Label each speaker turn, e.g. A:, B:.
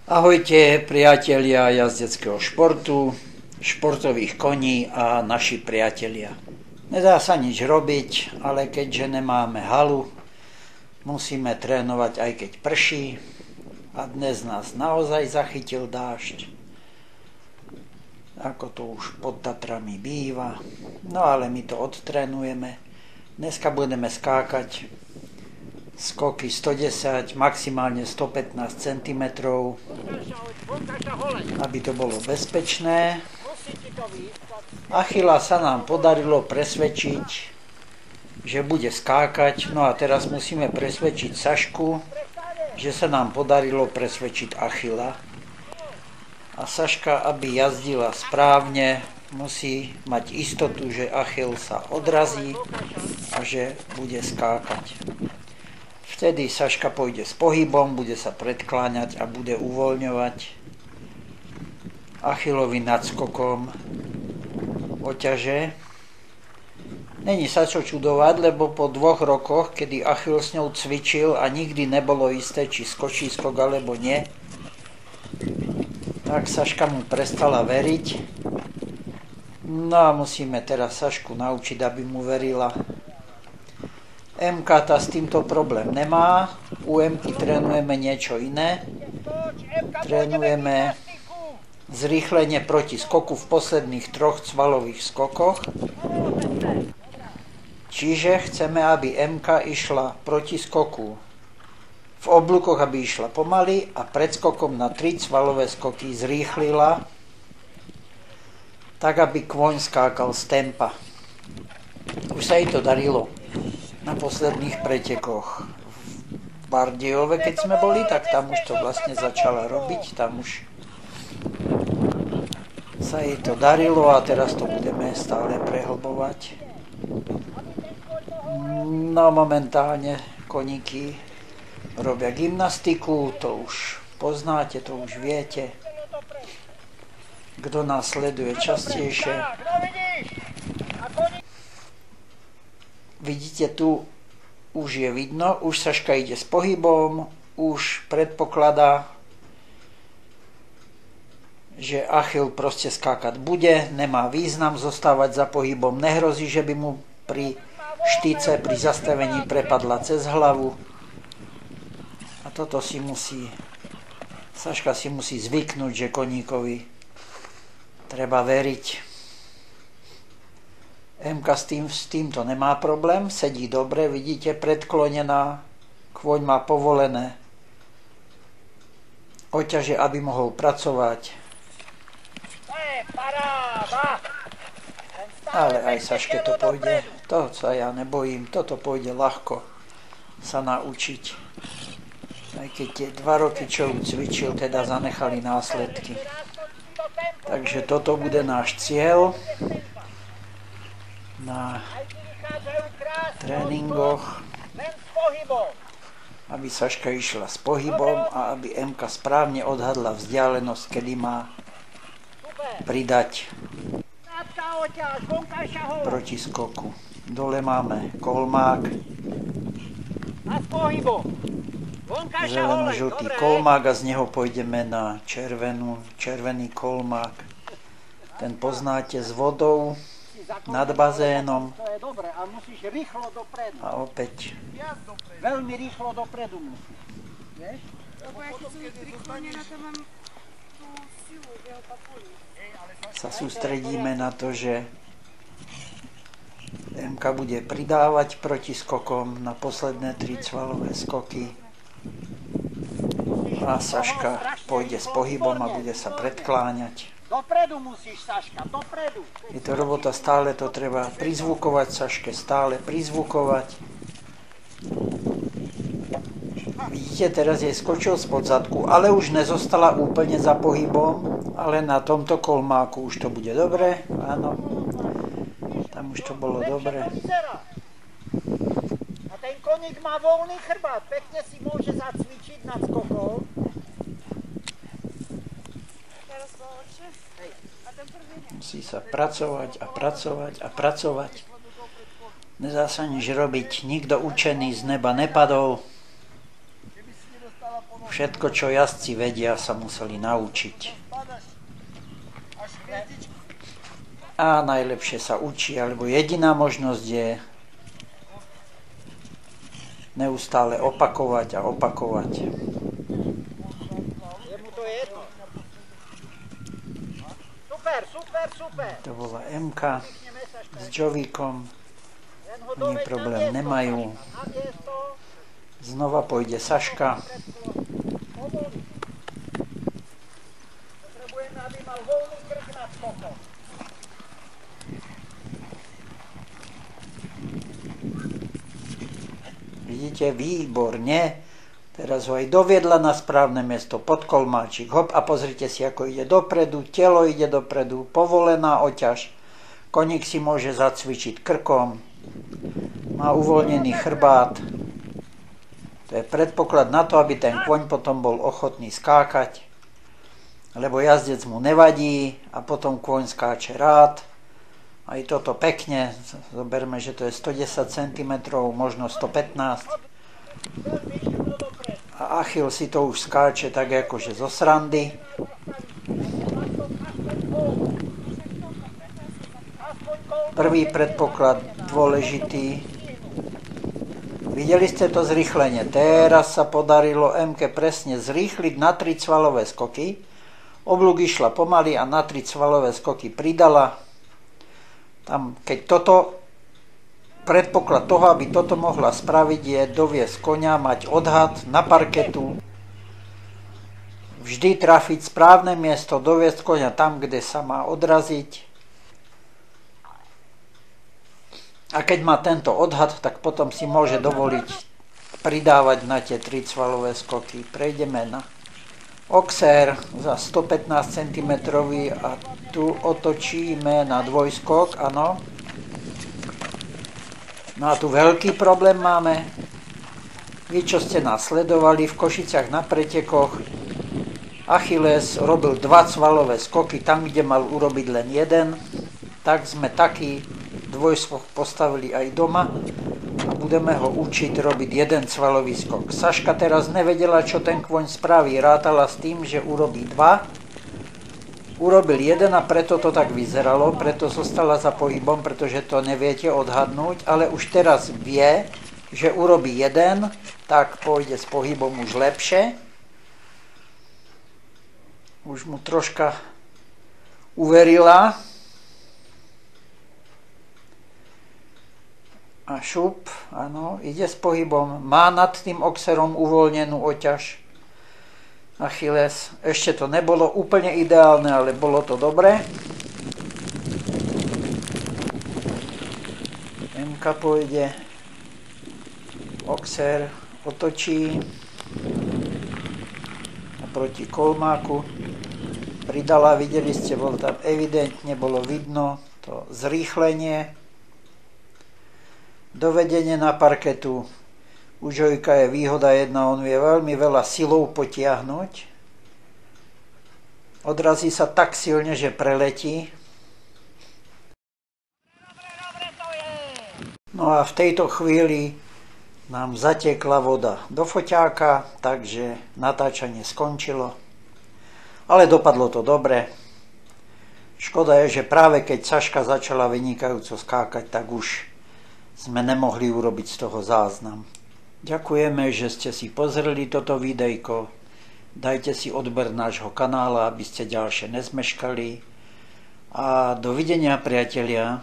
A: Ahojte priatelia jazdeckého športu, športových koní a naši priatelia. Nedá sa nič robiť, ale keďže nemáme halu, musíme trénovať aj keď prší a dnes nás naozaj zachytil dážď, ako to už pod Tatrami býva, no ale my to odtrénujeme. Dneska budeme skákať skoky 110, maximálne 115 cm, aby to bolo bezpečné. Achilla sa nám podarilo presvedčiť, že bude skákať, no a teraz musíme presvedčiť Sašku, že sa nám podarilo presvedčiť Achilla. A Saška, aby jazdila správne, musí mať istotu, že Achill sa odrazí a že bude skákať. Vtedy Saška pôjde s pohybom, bude sa predkláňať a bude uvoľňovať Achillovi nadskokom oťaže. Není sa čo čudovať, lebo po 2 rokoch, kedy Achill s ňou cvičil a nikdy nebolo isté, či skočí skok alebo nie, tak Saška mu prestala veriť. No a musíme teraz Sašku naučiť, aby mu verila. MK tá s týmto problém nemá, u MK trénujeme niečo iné, trénujeme zrýchlenie proti skoku v posledných 3 cvalových skokoch, čiže chceme, aby MK išla proti skoku v oblúkoch, aby išla pomaly a pred skokom na 3 cvalové skoky zrýchlila, tak aby kôň skákal z tempa. Už sa jej to darilo na posledných pretekoch. V Bardejove, keď sme boli, tak tam už to vlastne začala robiť, tam už sa jej to darilo a teraz to budeme stále prehlbovať. No momentálne koníky robia gymnastiku, to už poznáte, to už viete. Kto nás sleduje častejšie. Vidíte, tu už je vidno, už Saška ide s pohybom, už predpokladá, že Achill proste skákať bude, nemá význam zostávať za pohybom, nehrozí, že by mu pri štyce, pri zastavení prepadla cez hlavu. A toto Saška si musí zvyknúť, že koníkovi treba veriť. MK s týmto nemá problém, sedí dobre, vidíte, predklonená, kôň má povolené oťaže, aby mohol pracovať. Ale aj Saške to pôjde, to sa ja nebojím, toto pôjde ľahko sa naučiť. Aj keď tie 2 roky, čo ju cvičil, teda zanechali následky. Takže toto bude náš cieľ na tréningoch, aby Saška išla s pohybom a aby MK správne odhadla vzdialenosť, kedy má pridať proti skoku. Dole máme kolmák, zeleno-žltý kolmák a z neho pôjdeme na červený kolmák. Ten poznáte s vodou nad bazénom.
B: To je dobre, a musíš rýchlo dopredu.
A: A opäť.
B: Veľmi rýchlo dopredu musíš. Vieš?
C: Lebo ja keď som priklonená, to mám tú silu v jeho papuli.
A: Sa sústredíme na to, že MK bude pridávať proti skokom na posledné 3 cvalové skoky. A Saška pôjde s pohybom a bude sa predkláňať.
B: Dopredu musíš, Saška, dopredu.
A: Je to robota, stále to treba prizvukovať Saške, stále prizvukovať. Vidíte, teraz jej skočil spod zadku, ale už nezostala úplne za pohybom, ale na tomto kolmáku už to bude dobre, áno. Tam už to bolo dobre.
B: A ten koník má voľný chrbát, pekne si môže zacvičiť nad skokou.
A: Musí sa pracovať a pracovať a pracovať. Nedá sa nič robiť, nikto učený z neba nepadol. Všetko, čo jazdci vedia, sa museli naučiť. A najlepšie sa učí, alebo jediná možnosť je neustále opakovať a opakovať.
B: Jemu to je jedno. Super, super, super.
A: To bola Emka s Jovíkom. Oni problém nemajú. Znova pôjde Saška.
B: Potrebujeme, aby mal voľný krk nad skokom.
A: Vidíte, výborne. Teraz ho aj doviedla na správne miesto, pod kolmáčik. Hop, a pozrite si, ako ide dopredu, telo ide dopredu, povolená oťaž. Koník si môže zacvičiť krkom, má uvoľnený chrbát. To je predpoklad na to, aby ten kôň potom bol ochotný skákať, lebo jazdec mu nevadí a potom kôň skáče rád. Aj toto pekne, zoberme, že to je 110 cm, možno 115. A Achil si to už skáče tak akože zo srandy. Prvý predpoklad dôležitý. Videli ste to zrýchlenie. Teraz sa podarilo Emke presne zrýchliť na 3 cvalové skoky. Oblúk išla pomaly a na 3 cvalové skoky pridala. Tam, keď toto, predpoklad toho, aby toto mohla spraviť, je doviesť koňa, mať odhad na parketu, vždy trafiť správne miesto, doviesť koňa tam, kde sa má odraziť. A keď má tento odhad, tak potom si môže dovoliť pridávať na tie 3 cvalové skoky. Prejdeme na oxer za 115 cm a tu otočíme na dvojskok, áno. No a tu veľký problém máme. Vy, čo ste nás sledovali v Košiciach na pretekoch, Achilles robil 2 cvalové skoky tam, kde mal urobiť len jeden. Tak sme taký dvojskok postavili aj doma a budeme ho učiť robiť jeden cvalový skok. Saška teraz nevedela, čo ten kôň spraví. Rátala s tým, že urobí 2. Urobil jeden a preto to tak vyzeralo, preto zostala za pohybom, pretože to neviete odhadnúť, ale už teraz vie, že urobí jeden, tak pôjde s pohybom už lepšie. Už mu troška uverila. A šup, áno, ide s pohybom. Má nad tým oxerom uvoľnenú oťaž. Achilles. Ešte to nebolo úplne ideálne, ale bolo to dobré. Emka pôjde. Oxer otočí. Naproti kolmáku. Pridala, videli ste, bolo tam evidentne, bolo vidno to zrýchlenie. Dovedenie na parketu. U Joyka je výhoda jedna, on vie veľmi veľa silou potiahnuť. Odrazí sa tak silne, že preletí. No a v tejto chvíli nám zatekla voda do foťáka, takže natáčanie skončilo. Ale dopadlo to dobre. Škoda je, že práve keď Saška začala vynikajúco skákať, tak už sme nemohli urobiť z toho záznam. Ďakujeme, že ste si pozreli toto videjko. Dajte si odber nášho kanála, aby ste ďalšie nezmeškali. A dovidenia, priatelia.